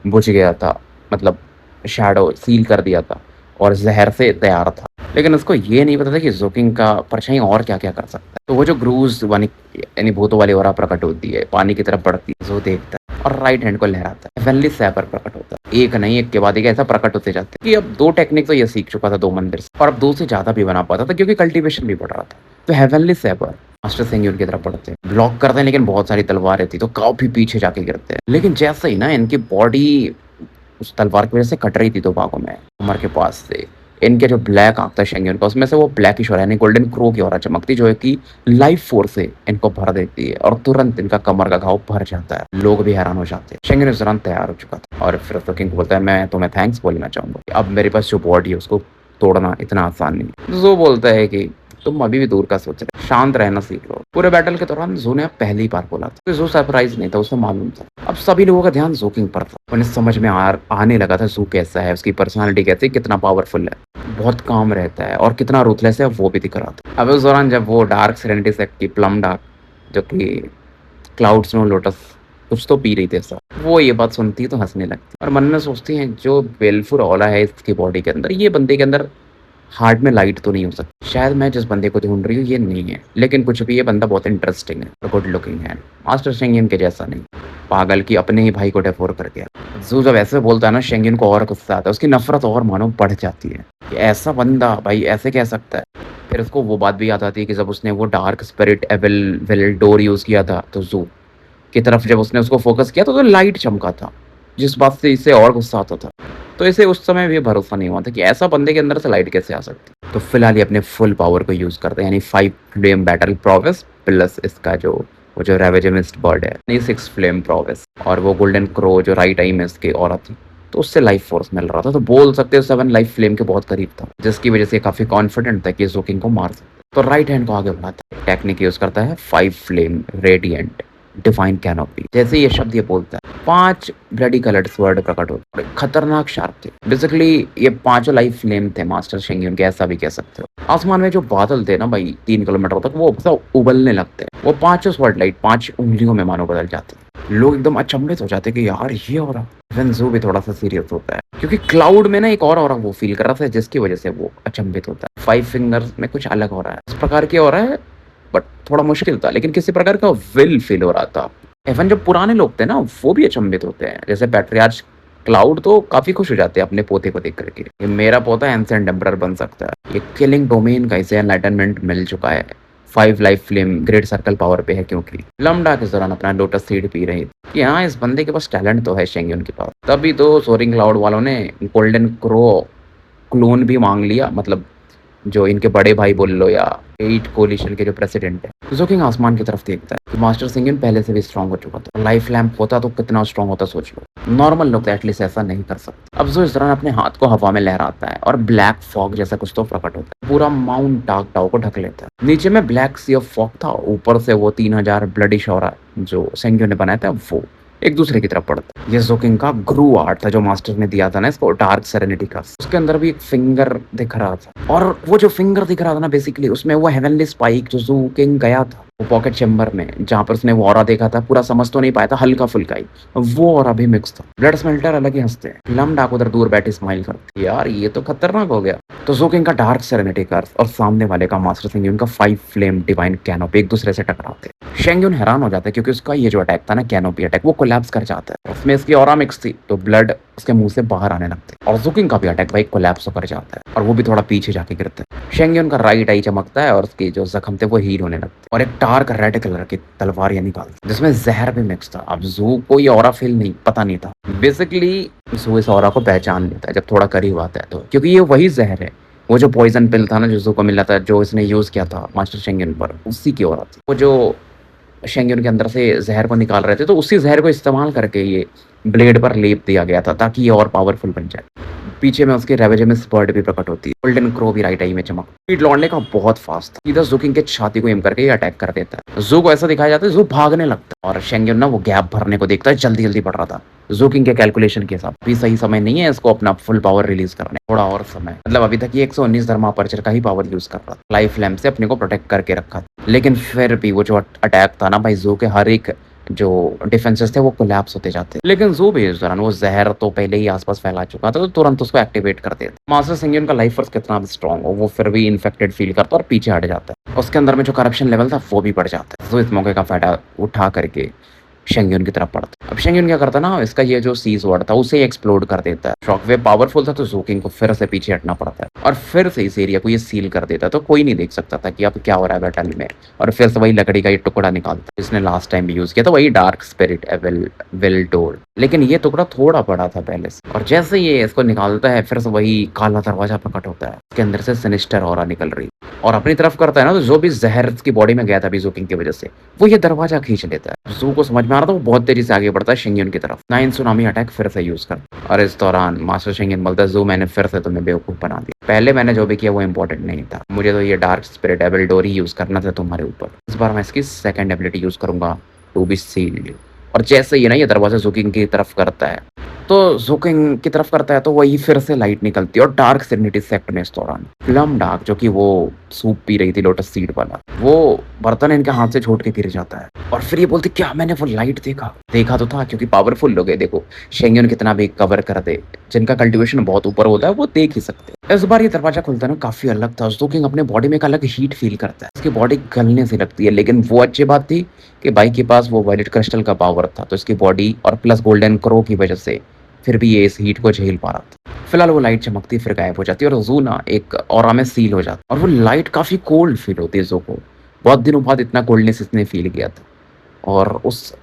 बुझ गया था, मतलब शैडो सील कर दिया था, और जहर से तैयार था। लेकिन उसको ये नहीं पता था कि ज़ू किंग का परछाई और क्या क्या कर सकता है। तो वो जो ग्रूज यानी भूतों वाली ओरा प्रकट होती है, पानी की तरफ बढ़ती है, ज़ू देखता है और राइट हैंड को लहराता है। हेवनली सैपर प्रकट होता है, एक नहीं एक के बाद एक ऐसा प्रकट होते जाते हैं कि अब 2 टेक्निक तो ये सीख चुका था 2 मंदिर से, और अब 2 से ज्यादा भी बना पाता था, क्योंकि कल्टीवेशन भी बढ़ रहा था। तो हेवनली सैपर मास्टर शेंग्यून की तरफ बढ़ते हैं, ब्लॉक करते हैं, लेकिन बहुत सारी तलवारें थी तो काफी पीछे जाके गिरते हैं। लेकिन जैसे ही ना इनकी बॉडी उस तलवार की वजह से कट रही थी 2 भागों में, कमर के पास से इनके जो ब्लैक आँख था शेंगियन का, उसमें से वो ब्लैकिश हो रहा है, यानी गोल्डन क्रो की ऑरा चमकती, जो है कि लाइफ फोर्स से इनको भर देती है और तुरंत इनका कमर का घाव भर जाता है। लोग भी हैरान हो जाते हैं। शेंगियन उस दौरान तैयार हो चुका था और फिर तो किंग बोलता है, मैं तुम्हें थैंक्स बोलना चाहूँगा, अब मेरे पास जो बॉडी है उसको तोड़ना इतना आसान नहीं। जो बोलता है कि तुम अभी भी दूर का सोच रहे, शांत रहना सीख लो। पूरे बैटल के दौरान जो ने पहली बार बोला था, तो जो सरप्राइज नहीं था, उसे मालूम था। अब सभी लोगों का ध्यान जो किंग पर था। उन्हें समझ में आने लगा था जो कैसा है, उसकी पर्सनालिटी कैसी, कितना पावरफुल है, बहुत काम रहता है और कितना रूथलेस है, वो भी दिख रहा था। अब उस दौरान जब वो डार्क सेरेनिटी सेक्ट की प्लम डार्क, जो कि क्लाउड स्नो लोटस कुछ तो पी रही थी ऐसा, वो ये बात सुनती तो हंसने लगती और मन में सोचती है, जो बेलफुर औला है इसकी बॉडी के अंदर, ये बंदे के अंदर हार्ट में लाइट तो नहीं हो सकती। शायद मैं जिस बंदे को ढूंढ रही हूँ ये नहीं है, लेकिन कुछ भी ये बंदा बहुत इंटरेस्टिंग है और गुड लुकिंग है। मास्टर शेंगियन के जैसा नहीं, पागल की अपने ही भाई को डेफोर कर दिया। जू जब ऐसे बोलता है ना, शेंगियन को और गुस्सा आता है, उसकी नफरत और मानो बढ़ जाती है कि ऐसा बंदा भाई ऐसे कह सकता है। फिर उसको वो बात भी याद आती है कि जब उसने वो dark spirit evil will door use किया था, तो जू की तरफ जब उसने उसको फोकस किया तो लाइट चमका था, जिस बात से इसे और गुस्सा आता था। तो इसे उस समय भी भरोसा नहीं हुआ था कि ऐसा बंदे के अंदर से लाइट कैसे आ सकती। तो फिलहाल ये अपने फुल पावर को यूज़ करते हैं, यानी 5 फ्लेम बैटल प्रोवेस प्लस इसका जो वो जो रेवेजमिस्ट बर्ड है, नहीं 6 फ्लेम प्रोवेस, और वो गोल्डन क्रो जो राइट आई में इसके और थी, तो उससे लाइफ फोर्स मिल रहा था। तो बोल सकते हो 7 लाइफ फ्लेम के बहुत करीब था, जिसकी वजह से काफ़ी कॉन्फिडेंट था कि जो किंग को मार सकता। तो राइट हैंड को आगे बढ़ाता है, टेक्निक यूज़ करता है 5 फ्लेम रेडिएंट डिवाइन कैनोपी। जैसे ये शब्द ये बोलता है, 5 ब्लडी कलर्ड स्वर्ड प्रकट होते, खतरनाक शार्प थे। बेसिकली ये 5 लाइफ फ्लेम थे मास्टर शेंगियन के, ऐसा भी कह सकते हो। आसमान में जो बादल थे ना भाई 3 किलोमीटर तक, वो सब उबलने लगते हैं। वो 5 स्वर्ड लाइट 5 उंगलियों में मानो बदल जाते हैं। लोग एकदम अचंभित हो जाते हैं कि यार ये हो रहा। वेंजो भी थोड़ा सा सीरियस होता है, क्योंकि क्लाउड में ना एक और वो फील कर रहा था, जिसकी वजह से वो अचंभित होता है। 5 फिंगर्स में कुछ अलग हो रहा है, इस प्रकार की हो रहा है, बट थोड़ा मुश्किल था, लेकिन किसी प्रकार का विल फील हो रहा था। इवन जो पुराने लोग थे ना, वो भी अचंभित होते हैं। जैसे पैट्रियार्च क्लाउड तो काफी खुश हो जाते हैं अपने पोते को देख करके, ये मेरा पोता एंसेंट एम्परर बन सकता है। ये किलिंग डोमेन का इसे एनलाइटनमेंट मिल चुका है। 5 life flame great circle power पे है, क्योंकि लमडा के दौरान अपना लोटस सीड पी रही थी कि हाँ इस बंदे के पास टैलेंट तो है शेंगियन के पास। तभी तो सोरिंग क्लाउड वालों ने गोल्डन क्रो क्लोन भी मांग लिया, मतलब जो इनके बड़े भाई बोल लो या 8 कोलिशन के जो प्रेसिडेंट है। जो किंग आसमान की तरफ देखता है कि मास्टर शेंगियन पहले से भी स्ट्रांग हो चुका था। लाइफ लैम्प होता तो कितना स्ट्रांग होता सोच लो। नॉर्मल लोग तो एटलीस्ट ऐसा नहीं कर सकते। अब जो इस दौरान अपने हाथ को हवा में लहराता है और ब्लैक फॉग जैसा कुछ तो प्रकट होता है, पूरा माउंट डार्क टाउ को ढक लेता है। नीचे में ब्लैक सी ऑफ फॉग था, ऊपर से वो 3000 ब्लडी शौरा जो शेंगियन ने बनाया था वो एक दूसरे की तरफ पड़ता है। ये जोकिंग का ग्रू आर्ट था जो मास्टर ने दिया था ना इसको, डार्क सेरेनिटी का। उसके अंदर भी एक फिंगर दिख रहा था, और वो जो फिंगर दिख रहा था ना बेसिकली उसमें वो हेवनली स्पाइक जो जोकिंग गया था वो पॉकेट चेम्बर में, जहाँ पर उसने वो ऑरा देखा था, पूरा समझ तो नहीं पाया था, हल्का फुल्का ही वो ऑरा भी मिक्स था। ब्लड स्मेल्टर अलग ही हंसते हैं, लम डाक उधर दूर बैठे स्माइल करते, यार ये तो खतरनाक हो गया। तो जोकिंग का डार्क सेरेनिटी कर्स और सामने वाले का मास्टर शेंगियन का 5 फ्लेम डिवाइन कैनोपी एक दूसरे से टकराते। शेंगियन हैरान हो जाता है, क्योंकि उसका ये जो अटैक था ना कैनोपी अटैक, वो कोलैप्स कर जाता है। उसमें इसकी ऑरा मिक्स थी, तो ब्लड उसके मुंह से बाहर आने लगते। और जोकिंग का भी अटैक भाई कोलैप्स होकर जाता है, और वो भी थोड़ा पीछे जाके गिरता है। शेंगियन का राइट आई चमकता है और उसके जो जख्म थे वो हील होने लगते, और एक डार्क रेड कलर की तलवार ये निकालता जिसमें जहर भी मिक्स था। अब जू को ये ऑरा फील नहीं पता नहीं था। बेसिकली जू इस ऑरा को पहचान लेता है जब थोड़ा करीब आता है, तो क्योंकि ये वही जहर है, वो जो पॉइजन पिल था ना जो जू को मिला था, जो इसने यूज किया था मास्टर शेंगियन पर, उसी की ऑरा थी। वो जो शेंगियन के अंदर से जहर को निकाल रहे थे, तो उसी जहर को इस्तेमाल करके ये ब्लेड पर लेप दिया गया था ताकि ये और पावरफुल बन जाए। पीछे में उसके रेवेजेमिस बर्ड भी प्रकट होती है, गोल्डन क्रो भी राइट आई में चमक। स्पीड लौंडे का बहुत फास्ट था, सीधा जोकिंग के छाती को एम करके ये अटैक कर देता है। जू को ऐसा दिखाया जाता है, जू भागने लगता है, और शेंगियन ना वो गैप भरने को देखता है, जल्दी जल्दी बढ़ रहा था। जोकिंग के कैलकुलेशन के हिसाब भी सही समय नहीं है इसको अपना फुल पावर रिलीज करने, थोड़ा और समय, मतलब अभी तक ये 119 धर्मापर्चर का ही पावर यूज कर रहा था, लाइफ लैम्प से अपने को प्रोटेक्ट करके रखा था। लेकिन फिर भी वो जो अटैक था ना भाई, जू के हर एक जो डिफेंसेस थे वो कोलैप्स होते जाते। लेकिन जो भी इस दौरान वो जहर तो पहले ही आसपास फैला चुका था, तो तुरंत उसको एक्टिवेट कर देता। मास्टर शेंगियन का लाइफ फोर्स कितना भी स्ट्रांग हो, वो फिर भी इन्फेक्टेड फील करता और पीछे हट जाता है। उसके अंदर में जो करप्शन लेवल था वो भी बढ़ जाता है। तो इस मौके का फायदा उठा करके शेंगयून की तरफ पड़ता है। अब शेंगयून क्या करता है ना, इसका ये जो सी स्वॉर्ड था उसे एक्सप्लोड कर देता है। शॉकवेव पावरफुल था तो ज़ोकिंग को फिर से पीछे हटना पड़ता है और फिर से इस एरिया को ये सील कर देता है, तो कोई नहीं देख सकता था कि अब क्या हो रहा है बैटल में। और फिर से वही लकड़ी का ये टुकड़ा निकालता है जिसने लास्ट टाइम भी यूज़ किया था, वही dark spirit evil will told. लेकिन ये टुकड़ा थोड़ा बड़ा था पहले से, और जैसे ये इसको निकालता है फिर से वही काला दरवाजा प्रकट होता है। उसके अंदर से सिनिस्टर ऑरा निकल रही और अपनी तरफ करता है ना, तो जो भी जहर की बॉडी में गया था अभी ज़ोकिंग की वजह से, वो ये दरवाजा खींच लेता है। ज़ू को समझ में आ रहा था, वो बहुत तेजी से आगे बढ़ता है शेंगयून की तरफ। 9 सुनामी अटैक फिर से यूज़ करता है और इस दौरान मास्टर शेंगयून बोलता है, ज़ू मैंने फिर से तुम्हें बेवकूफ़ बना दिया। पहले मैंने जो भी किया वो इंपॉर्टेंट नहीं था, मुझे तो ये डार्क स्पिरिट एविल डोर ही यूज़ करना था तुम्हारे ऊपर। इस बार मैं इसकी सेकंड एबिलिटी यूज़ करूँगा, टू बी सील्ड। और जैसे ही ना ये दरवाजा ज़ोकिंग की तरफ करता है, तो ज़ोकिंग की तरफ करता है तो वही फिर से लाइट निकलती है और डार्क सेरेनिटी सेक्ट में इस दौरान प्लम डार्क, जो कि वो सूप पी रही थी लोटस सीड वाला, वो बर्तन इनके हाथ से छूट के गिर जाता है। और फिर ये बोलती, क्या मैंने वो लाइट देखा? देखा तो था, क्योंकि पावरफुल लोग है। देखो शेंगयून कितना भी कवर कर दे, जिनका कल्टीवेशन बहुत ऊपर होता है वो देख ही सकते हैं। इस बार ये दरवाजा खुलता है ना, काफी अलग था। ज़ोकिंग अपने बॉडी में एक अलग हीट फील करता है, इसकी बॉडी गलने से लगती है। लेकिन वो अच्छी बात थी कि भाई के पास वो वायलेट क्रिस्टल का पावर था, तो इसकी बॉडी और प्लस गोल्डन क्रो की वजह से फिर भी ये इस हीट को झेल पा रहा था। फिलहाल वो लाइट चमकती फिर गायब हो जाती है और ज़ू ना एक ऑरा में सील हो जाता है। और वो लाइट काफ़ी कोल्ड फील होती है ज़ू को। बहुत दिनों बाद इतना कोल्डनेस इसने फील किया था और उस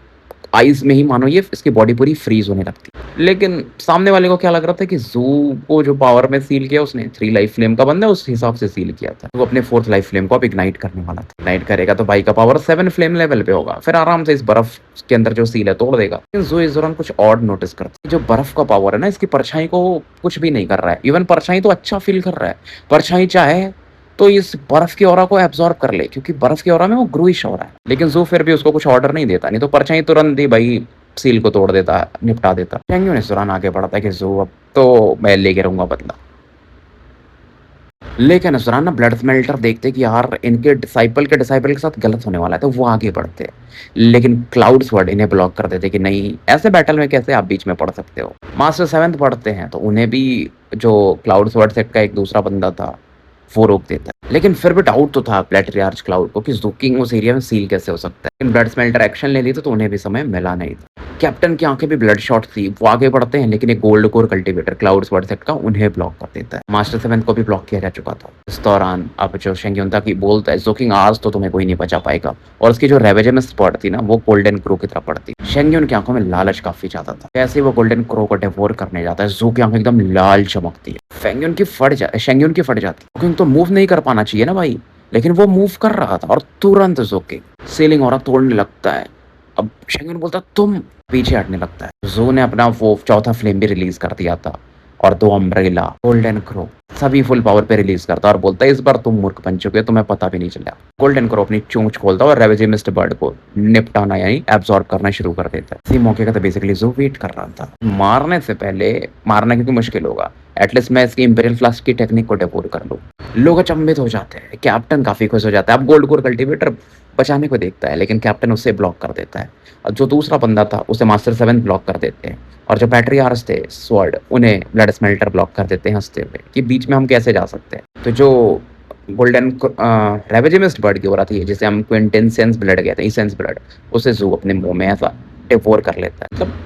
आइज़ में ही मानो ये इसकी बॉडी पूरी फ्रीज़ होने लगती है। लेकिन सामने वाले को क्या लग रहा था कि ज़ू को जो पावर में सील किया उसने 3 लाइफ फ्लेम का बंदा है, उस हिसाब से सील किया था। वो अपने 4th लाइफ फ्लेम को अब इग्नाइट करने वाला था। इग्नाइट करेगा तो भाई का पावर 7 फ्लेम लेवल पे होगा, फिर आराम से इस बर्फ के अंदर जो सील है तोड़ देगा। लेकिन ज़ू इस दौरान कुछ ऑड नोटिस करता है, जो बर्फ का पावर है ना, इसकी परछाई को कुछ भी नहीं कर रहा है। इवन परछाई तो अच्छा फील कर रहा है। परछाई चाहे तो इस बर्फ की ऑरा को एब्जॉर्ब कर ले, क्योंकि बर्फ की ऑरा में वो ग्रूइश हो रहा है। लेकिन ज़ू फिर भी उसको कुछ ऑर्डर नहीं देता, नहीं तो परछाई तुरंत ही भाई सील को तोड़ देता, निपटा देता। शेंगयून इस दौरान आगे बढ़ता है कि ज़ू अब तो मैं लेके रहूंगा बदला। लेकिन इस दौरान ना ब्लड स्मेल्टर देखते कि यार इनके डिसाइपल के साथ गलत होने वाला है, तो वो आगे बढ़ते हैं। लेकिन क्लाउड स्वॉर्ड इन्हें ब्लॉक कर देते कि नहीं, ऐसे बैटल में कैसे आप बीच में पड़ सकते हो। मास्टर 7th पढ़ते हैं तो उन्हें भी जो क्लाउड स्वॉर्ड सेट का एक दूसरा बंदा था वो रोक देता है। लेकिन फिर भी डाउट तो था प्लेटरियार्च क्लाउड को कि ज़ोकिंग उस एरिया में सील कैसे हो सकता है। लेकिन ब्लड स्मेल्टर एक्शन ले ली तो उन्हें भी समय मिला नहीं था। कैप्टन की आंखें भी ब्लड शॉट थी, वो आगे बढ़ते हैं लेकिन एक gold core cultivator cloud sword set का उन्हें ब्लॉक कर देता है। मास्टर 7 को भी ब्लॉक किया जा चुका था। इस दौरान अब जो शेंगयून था कि बोलता है, ज़ोकिंग आज तो तुम्हें कोई नहीं बचा पाएगा। और उसकी जो रेवेजेम स्पॉट थी ना, वो गोल्डन क्रो की तरफ पड़ती। शेंगयून की आंखों में लालच काफी ज्यादा था। कैसे वो गोल्डन क्रो को डिवोर करने जाता है, ज़ू की आंखें एकदम लाल चमकती है। शेंगयून की फट जाती है, क्योंकि तो मूव नहीं कर पाना चाहिए ना भाई, लेकिन वो मूव कर रहा था और तुरंत ज़ोकिंग सीलिंग ऑरा तोड़ने लगता है। अब शेंगयून बोलता तुम, पीछे हटने लगता है। ज़ू ने अपना वो चौथा फ्लेम भी रिलीज कर दिया था और 2 अम्ब्रेला गोल्डन क्रो सभी फुल पावर पे रिलीज करता है और बोलता है इस बार तुम मूर्ख बन चुके हो, तुम्हें पता भी नहीं चला। गोल्डन क्रो अपनी चोंच खोलता है और रेवेजिमिस्ट बर्ड को निपटाना यानी एब्जॉर्ब करना शुरू कर देता है। इसी मौके का तो बेसिकली ज़ू वेट कर रहा था। मारने से पहले, मारना क्योंकि मुश्किल होगा, एटलीस्ट मैं इसकी इंपीरियल फ्लास्क की टेक्निक को डेपोर कर लूँ। लोग अचंभित हो जाते हैं, कैप्टन काफी खुश हो जाता है। अब गोल्ड कोर कल्टीवेटर बचाने को देखता है लेकिन कैप्टन उससे ब्लॉक कर देता है और जो दूसरा बंदा था उसे मास्टर 7 ब्लॉक कर देते हैं और जो पैट्रियार्च थे स्वॉर्ड, उन्हें ब्लड स्मेल्टर ब्लॉक कर देते हैं हंसते हुए कि बीच में हम कैसे जा सकते हैं। तो जो गोल्डन रेवेजिमिस्ट बर्ड की ओर आती है, जिसे हम क्विंटेंसेंस ब्लड कहते हैं, इसेंस ब्लड, उसे ज़ू अपने मुंह में ऐसा डिवोर कर लेता है, मतलब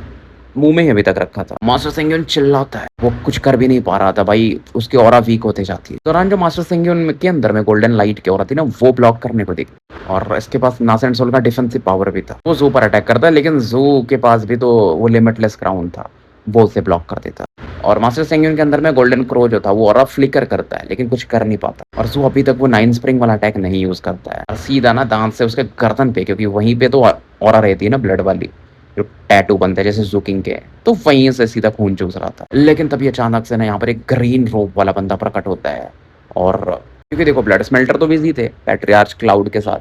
मुंह में ही अभी तक रखा था। मास्टर सेंग्यून चिल्लाता है, वो कुछ कर भी नहीं पा रहा था भाई, उसकी ऑरा वीक होते जाती है। दौरान जो मास्टर सेंग्यून के अंदर में गोल्डन लाइट की ऑरा थी ना, वो ब्लॉक करने को देखी और इसके पास नासेंट सोल का डिफेंसिव पावर भी था। वो ज़ू पर अटैक करता है लेकिन ज़ू के पास भी तो वो लिमिटलेस क्राउन था, वो उसे ब्लॉक कर देता। और मास्टर सेंग्यून के अंदर में गोल्डन क्रो जो था वो ऑरा फ्लिकर करता है लेकिन कुछ कर नहीं पाता। और ज़ू अभी तक वो 9 स्प्रिंग वाला अटैक नहीं यूज करता है और सीधा ना दांत से उसके गर्दन पे, क्योंकि वहीं पे तो ऑरा रहती है ना ब्लड वाली, जो टैटू बनते हैं जैसे ज़ोकिंग के, तो वहीं से सीधा खून चूस रहा था। लेकिन तभी अचानक से ना यहाँ पर एक ग्रीन रोब वाला बंदा प्रकट होता है और क्योंकि देखो ब्लड स्मेल्टर तो बिजी थे पैट्रियार्च क्लाउड के साथ,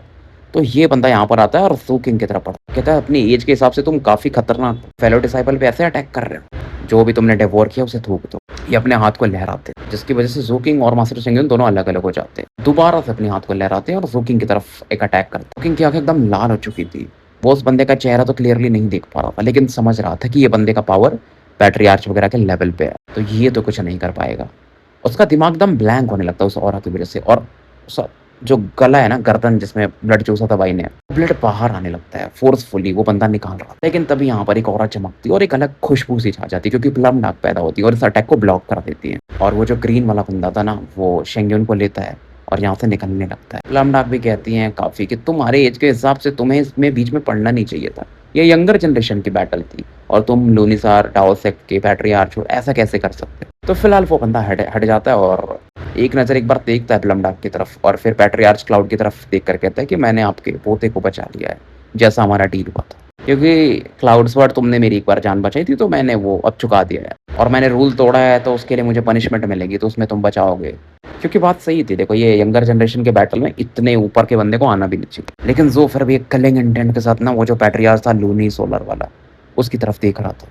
तो ये बंदा यहाँ पर आता है और ज़ोकिंग की तरफ पड़ता है। कहता है अपनी एज के हिसाब से तुम काफी खतरनाक फेलो डिसाइपल पे ऐसे अटैक कर रहे हो, जो भी तुमने डेवोर किया उसे थूक दो। ये अपने हाथ को लहराते हैं जिसकी वजह से ज़ोकिंग और मास्टर सेंग्यून दोनों अलग अलग हो जाते हैं। दोबारा से अपने हाथ को लहराते हैं और ज़ोकिंग की तरफ एक अटैक करते हैं। ज़ोकिंग की आंखें एकदम लाल हो चुकी थी, वो उस बंदे का चेहरा तो क्लियरली नहीं देख पा रहा था लेकिन समझ रहा था कि ये बंदे का पावर पैट्रियार्च वगैरह के लेवल पे है, तो ये तो कुछ नहीं कर पाएगा। उसका दिमाग एकदम ब्लैंक होने लगता है उस ऑरा की वजह से और जो गला है ना, गर्दन जिसमें ब्लड चूसा था भाई ने, ब्लड बाहर आने लगता है फ़ोर्सफुली, वो बंदा निकाल रहा था। लेकिन तभी यहाँ पर एक औरत चमकती है और एक अलग खुशबू सी छा जाती है क्योंकि प्लम नाक पैदा होती है और इस अटैक को ब्लॉक कर देती है। और वो जो ग्रीन वाला बंदा था ना, वो शेंग्यून को लेता है और यहाँ से निकलने लगता है। प्लम नाक भी कहती हैं काफ़ी कि तुम्हारे एज के हिसाब से तुम्हें इसमें बीच में पड़ना नहीं चाहिए था। ये यंगर जनरेशन की बैटल थी और तुम लूनिसार, डाओ सेक्ट के पैट्रियार्च हो, ऐसा कैसे कर सकते हो? तो फिलहाल वो बंदा हट हट जाता है और एक नज़र एक बार देखता है प्लम डार्क की तरफ और फिर पैट्रियार्च क्लाउड की तरफ देख कर कहता है कि मैंने आपके पोते को बचा लिया है, जैसा हमारा डील हुआ था। क्योंकि क्लाउड स्वॉर्ड तुमने मेरी एक बार जान बचाई थी तो मैंने वो अब चुका दिया है और मैंने रूल तोड़ा है तो उसके लिए मुझे पनिशमेंट मिलेगी, तो उसमें तुम बचाओगे। क्योंकि बात सही थी, देखो ये यंगर जनरेशन के बैटल में इतने ऊपर के बंदे को आना भी नहीं चाहिए। लेकिन जो फिर भी एक कलिंग इंटेंट के साथ ना वो जो पैट्रियार्च था लूनी सोलर वाला, उसकी तरफ देख रहा था।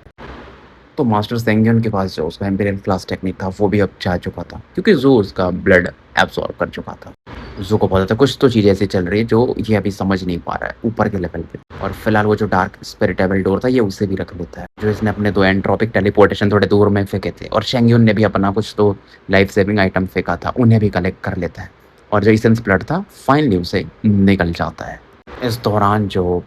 तो मास्टर सेंगियन के पास जो उसका इम्पीरियल क्लास टेक्निक था वो भी अब जा चुका था क्योंकि जो उसका ब्लड एब्सॉर्ब कर चुका था। ज़ो को पता था कुछ तो चीज़ ऐसी चल रही है जो ये अभी समझ नहीं पा रहा है ऊपर के लेवल पे। और फिलहाल वो जो डार्क स्पिरिटेबल डोर था ये उसे भी रख लेता है, जो इसने अपने 2 एंट्रोपिक टेलीपोर्टेशन थोड़े दूर में फेंके थे और शेंग्यून ने भी अपना कुछ तो लाइफ सेविंग आइटम फेंका था, उन्हें भी कलेक्ट कर लेता है और जो इसेंस ब्लड था फाइनली उसे निकल जाता है। इस दौरान जो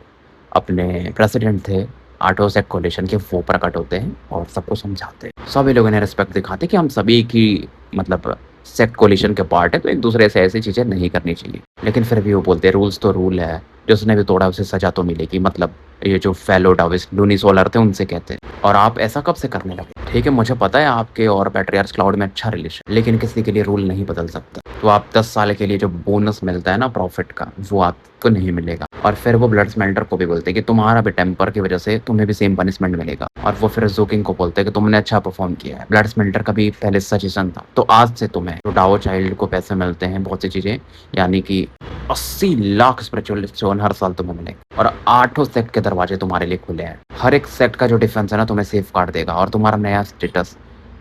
अपने प्रेसिडेंट थे आटोसेक कोलिशन के, वो प्रकट होते हैं और सबको समझाते हैं। सभी लोग इन्हें रिस्पेक्ट दिखाते हैं कि हम सभी की मतलब सेक्ट कोलिशन के पार्ट है तो एक दूसरे से ऐसी चीज़ें नहीं करनी चाहिए। लेकिन फिर भी वो बोलते हैं रूल्स तो रूल है, जिसने भी तोड़ा उसे सज़ा तो मिलेगी। मतलब ये जो फेलो डाविस लूनिसोलर थे उनसे कहते हैं, और आप ऐसा कब से करने लगे? ठीक है, मुझे पता है आपके और पैट्रियार्च क्लाउड में अच्छा रिलेशन, लेकिन किसी के लिए रूल नहीं बदल सकता। तो आप 10 साल के लिए जो बोनस मिलता है ना प्रॉफिट का, वो आपको नहीं मिलेगा। और फिर वो ब्लड स्मेल्टर को भी बोलते हैं कि तुम्हारा भी टेम्पर की वजह से तुम्हें भी सेम पनिशमेंट मिलेगा। और वो फिर जोकिंग को बोलते हैं कि तुमने अच्छा परफॉर्म किया है, ब्लड स्मेल्टर का भी पहले सजेशन था, तो आज से तुम्हें जो डाओ चाइल्ड को पैसे मिलते हैं बहुत सी चीज़ें, यानी कि 80 लाख स्पिरिचुअल स्टोन हर साल तुम्हें मिलेंगे और 8 सेक्ट के दरवाजे तुम्हारे लिए खुले हैं। हर एक सेक्ट का जो डिफेंस है ना तुम्हें सेफ कार्ड देगा और तुम्हारा नया स्टेटस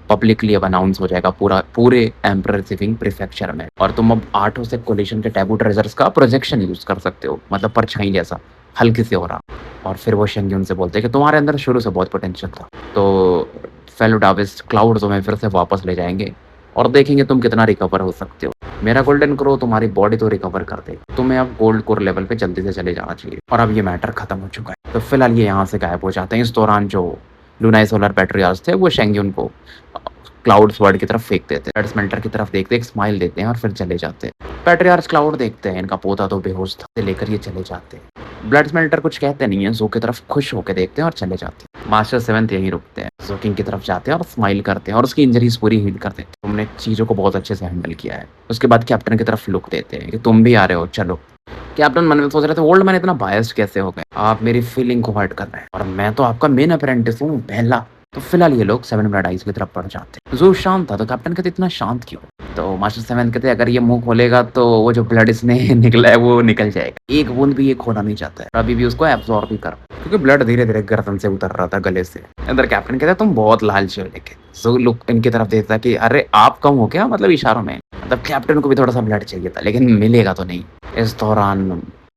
पब्लिकली अब अनाउंस हो जाएगा पूरे एम्परर सिविंग प्रीफेक्चर में। और तुम अब 8 से कोलिशन के टैबू ट्रेजर्स का प्रोजेक्शन यूज कर सकते हो, मतलब परछाई जैसा हल्के से हो रहा। और फिर वो शेंग्यून से बोलते हैं कि तुम्हारे अंदर शुरू से बहुत पोटेंशियल था, तो फेलो डाविस क्लाउड तुम्हें फिर से वापस ले जाएंगे और देखेंगे तुम कितना रिकवर हो सकते हो। मेरा गोल्डन क्रो तुम्हारी बॉडी तो रिकवर कर देगा, तुम्हें अब गोल्ड कोर लेवल पे जल्दी से चले जाना चाहिए। और अब ये मैटर खत्म हो चुका है, तो फिलहाल ये यहाँ से गायब हो जाते हैं। इस दौरान जो लूनाई सोलर पैट्रियार्च थे वो शेंग्यून को क्लाउड स्वर्ड की तरफ फेंक देते हैं, स्मेल्टर की तरफ देखते एक स्माइल देते हैं और फिर चले जाते हैं। पैट्रियार्च क्लाउड देखते हैं इनका पोता तो बेहोश था, लेकर ये चले जाते हैं। ब्लड स्मेल्टर कुछ कहते नहीं है, जो की तरफ खुश होकर देखते हैं और चले जाते हैं। मास्टर 7 यहीं रुकते हैं, जोकिंग की तरफ जाते हैं और स्माइल करते हैं और उसकी इंजरीज पूरी हील करते हैं। तुमने चीज़ों को बहुत अच्छे से हैंडल किया है। उसके बाद कैप्टन की तरफ लुक देते हैं कि तुम भी आ रहे हो, चलो। कैप्टन मन में सोच रहे थे ओल्ड मैन इतना बायस्ड कैसे हो गए, आप मेरी फीलिंग को हर्ट कर रहे हैं और मैं तो आपका मेन अप्रेंटिस हूँ, पहला। तो फिलहाल ये लोग 7 ब्लड आइज की तरफ बढ़ जाते हैं। जो शांत था तो कैप्टन कहते इतना शांत क्यों? तो मास्टर 7 कहते अगर ये मुंह खोलेगा तो वो जो ब्लड इसने निकला है वो निकल जाएगा, एक बूंद भी ये खोना नहीं चाहता है, अभी भी उसको एब्जॉर्ब भी कर, क्योंकि ब्लड धीरे धीरे गर्दन से उतर रहा था गले से। अंदर कैप्टन कहता तुम बहुत लालची हो, लेकिन जो लुक इनकी तरफ देता कि अरे आप कम हो क्या, मतलब इशारों में, मतलब कैप्टन को भी थोड़ा सा ब्लड चाहिए था लेकिन मिलेगा तो नहीं। इस दौरान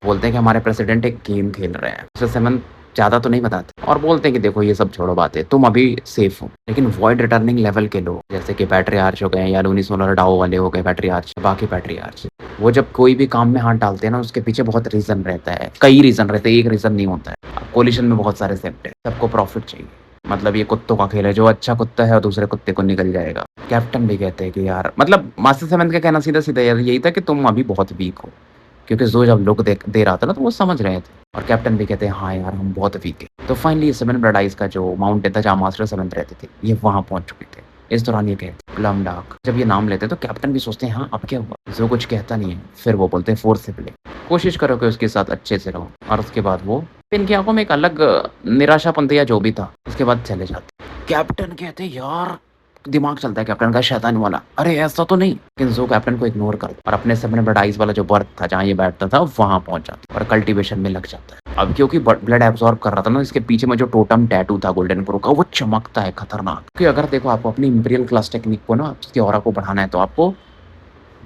बोलते हैं कि हमारे प्रेसिडेंट एक गेम खेल रहे हैं। मास्टर 7 ज़्यादा तो नहीं बताते और बोलते हैं कि देखो ये सब छोड़ो बातें, तुम अभी सेफ हो, लेकिन वॉइड रिटर्निंग लेवल के लोग जैसे कि पैट्रियार्च हो गए या लूनिसोलर डाओ वाले हो गए पैट्रियार्च, बाकी पैट्रियार्च, वो जब कोई भी काम में हाथ डालते हैं ना उसके पीछे बहुत रीज़न रहता है, कई रीज़न रहते हैं, एक रीज़न नहीं होता है। कोलिशन में बहुत सारे सेक्ट है, सबको प्रॉफिट चाहिए, मतलब ये कुत्तों का खेल है, जो अच्छा कुत्ता है और दूसरे कुत्ते को निकल जाएगा। कैप्टन भी कहते हैं कि यार, मतलब मास्टर 7 का कहना सीधा सीधा यही था कि तुम अभी बहुत वीक हो, क्योंकि जो जब लुक दे रहा था ना तो वो समझ रहे थे। और कैप्टन भी कहते हैं हाँ यार हम बहुत वीक है। तो फाइनली 7 ब्लड आइज का जो माउंटेन था जहाँ मास्टर 7 रहते थे, ये वहाँ पहुँच चुके थे। इस दौरान ये कहते प्लम डार्क, जब ये नाम लेते तो कैप्टन भी सोचते हैं हाँ अब क्या हुआ, जो कुछ कहता नहीं है। फिर वो बोलते हैं फोर्सिबली कोशिश करो कि उसके साथ अच्छे से रहो। और उसके बाद वो इनकी आंखों में एक अलग निराशापन या जो भी था, उसके बाद चले जाते। कैप्टन कहते यार, दिमाग चलता है कैप्टन का शैतान वाला, अरे ऐसा तो नहीं, लेकिन जो कैप्टन को इग्नोर कर और अपने 7 ब्लड आइज वाला जो बर्थ था जहाँ ये बैठता था वहां पहुंच जाता और कल्टीवेशन में लग जाता है। अब क्योंकि ब्लड एब्जॉर्ब कर रहा था ना, इसके पीछे में जो टोटम टैटू था गोल्डन क्रो का, वो चमकता है खतरनाक। क्योंकि अगर देखो आपको अपनी इंपीरियल क्लास टेक्निक को ना, उसकी ऑरा को बढ़ाना है तो आपको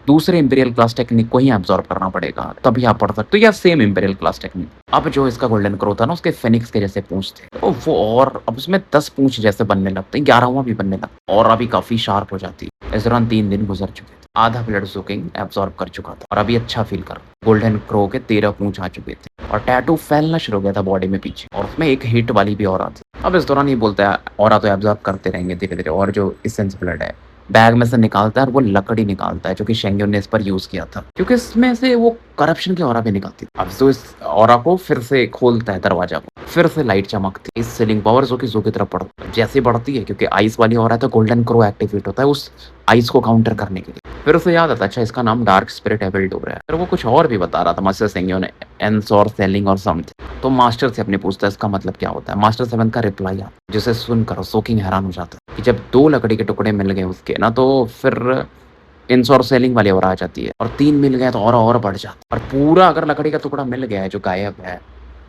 दूसरे इंपीरियल क्लास टेक्निक को ही एब्जॉर्ब करना पड़ेगा, तभी आप पढ़ सकते हो, या सेम इंपीरियल क्लास टेक्निक। अब जो इसका गोल्डन क्रो था ना, उसके फेनिक्स के जैसे पूंछ थे, तो वो और अब उसमें 10 पूंछ जैसे बनने लगते हैं, 11वां भी बनने लगता और अभी काफी शार्प हो जाती है। इस दौरान 3 दिन गुजर चुके थे। आधा ब्लड सुकिंग एब्जॉर्ब कर चुका था और अभी अच्छा फील कर रहा। गोल्डन क्रो के 13 पूंछ आ चुके थे और टैटू फैलना शुरू हो गया था बॉडी में पीछे और उसमें एक हिट वाली भी ऑरा थी। अब इस दौरान ये बोलता है ऑरा तो एब्जॉर्ब करते रहेंगे धीरे-धीरे और जो एसेंस ब्लड है बैग में से निकालता है और वो लकड़ी निकालता है जो कि शेंगुन ने इस पर यूज़ किया था क्योंकि इसमें से वो करप्शन की ऑरा भी निकलती थी। अब जो इस ऑरा को फिर से खोलता है दरवाजा को, फिर से लाइट चमकती है। इस सीलिंग पावर जो कि ज़ू की तरफ बढ़ती है। जैसे बढ़ती है क्योंकि आइस वाली ऑरा है तो गोल्डन क्रो एक्टिवेट होता है उस आइस को काउंटर करने के लिए। फिर उसे याद आता है अच्छा इसका नाम डार्क स्पिरिट एविल डोर है। फिर वो कुछ और भी बता रहा था मास्टर शेंगुन ने एंसोर सेलिंग और समथिंग। तो मास्टर से अपने पूछता है इसका मतलब क्या होता है। मास्टर 7 का रिप्लाई आता है जिसे सुनकर सोकिंग हैरान हो जाता है कि जब 2 लकड़ी के टुकड़े मिल गए उसके ना तो फिर इंसोर सेलिंग वाली और आ जाती है और 3 मिल गए तो और बढ़ जाता है और पूरा अगर लकड़ी का टुकड़ा मिल गया है जो गायब है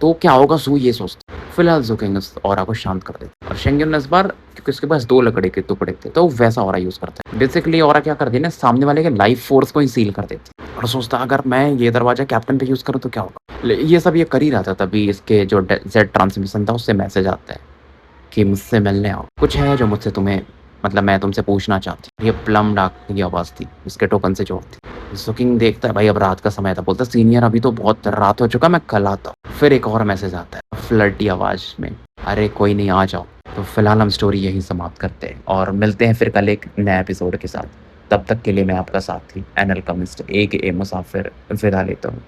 तो क्या होगा ज़ू ये सोचता है। फिलहाल ज़ूकिंग इस ऑरा को शांत कर देता है और शेंगुन ने इस बार क्योंकि उसके पास 2 लकड़ी के टुकड़े थे तो वैसा ऑरा यूज़ करता है। बेसिकली ऑरा क्या करती है ना सामने वाले के लाइफ फोर्स को ही सील कर देती है और सोचता है अगर मैं ये दरवाज़ा कैप्टन पे यूज़ करूँ तो क्या होगा। ये सब ये कर ही रहा था तभी इसके जो जेड ट्रांसमिशन था उससे मैसेज आता है कि मुझसे मिलने आओ। कुछ है जो मुझसे तुम्हें मतलब मैं तुमसे पूछना चाहती हूँ। ये प्लम डार्क की आवाज़ थी, उसके टोकन से जोड़ थी। ज़ुकिंग देखता है भाई अब रात का समय था, बोलता है सीनियर अभी तो बहुत रात हो चुका मैं कल आता हूँ। फिर एक और मैसेज आता है फ्लर्टी आवाज़ में, अरे कोई नहीं आ जाओ। तो फिलहाल हम स्टोरी यहीं समाप्त करते हैं और मिलते हैं फिर कल एक नए एपिसोड के साथ। तब तक के लिए मैं आपका साथी एन अल्केमिस्ट AKA मुसाफिर विदा लेता हूँ।